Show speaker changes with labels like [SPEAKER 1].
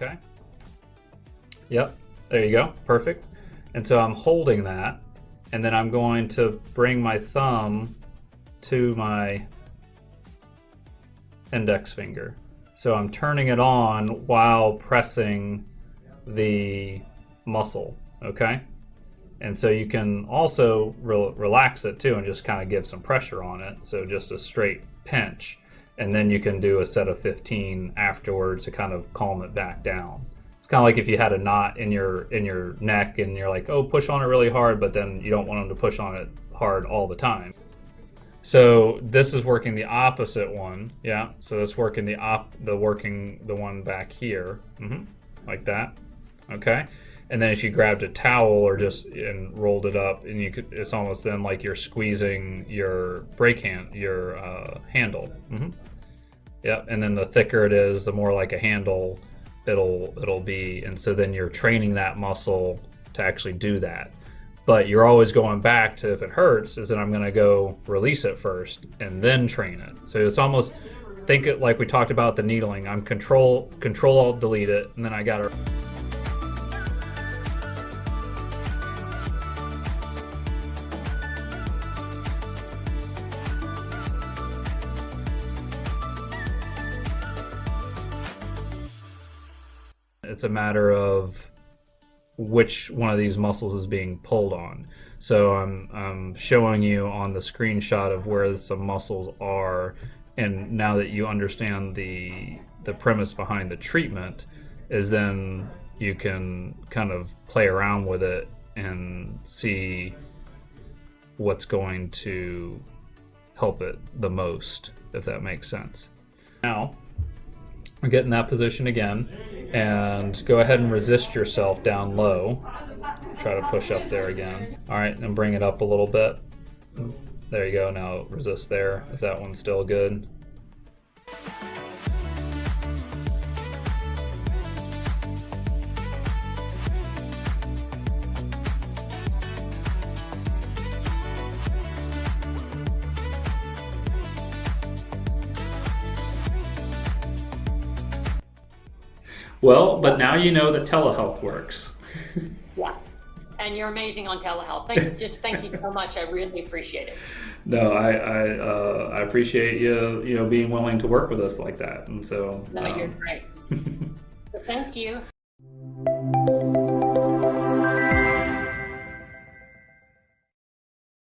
[SPEAKER 1] Okay. Yep, there you go, perfect. And so I'm holding that, and then I'm going to bring my thumb to my index finger. So I'm turning it on while pressing the muscle, okay? And so you can also relax it too and just kind of give some pressure on it. So just a straight pinch, and then you can do a set of 15 afterwards to kind of calm it back down. It's kind of like if you had a knot in your neck and you're like, oh, push on it really hard, but then you don't want them to push on it hard all the time. So this is working the opposite one, yeah. So that's working the one back here, like that, okay. And then if you grabbed a towel or and rolled it up, and it's almost then like you're squeezing your brake handle. Yep. And then the thicker it is, the more like a handle it'll be, and so then you're training that muscle to actually do that. But you're always going back to, if it hurts, is that I'm going to go release it first and then train it. So it's almost, think it like we talked about the needling. I'm control alt delete it, and then I got to. It's a matter of which one of these muscles is being pulled on. So I'm showing you on the screenshot of where some muscles are, and now that you understand the premise behind the treatment, is then you can kind of play around with it and see what's going to help it the most, if that makes sense. Now we're getting that position again, and go ahead and resist yourself down low. Try to push up there again. All right, and bring it up a little bit. There you go. Now resist there. Is that one still good? Well, but now you know that telehealth works.
[SPEAKER 2] Yeah, and you're amazing on telehealth. Thank you so much. I really appreciate it.
[SPEAKER 1] No, I appreciate you being willing to work with us like that, and so.
[SPEAKER 2] No, you're great. So thank you.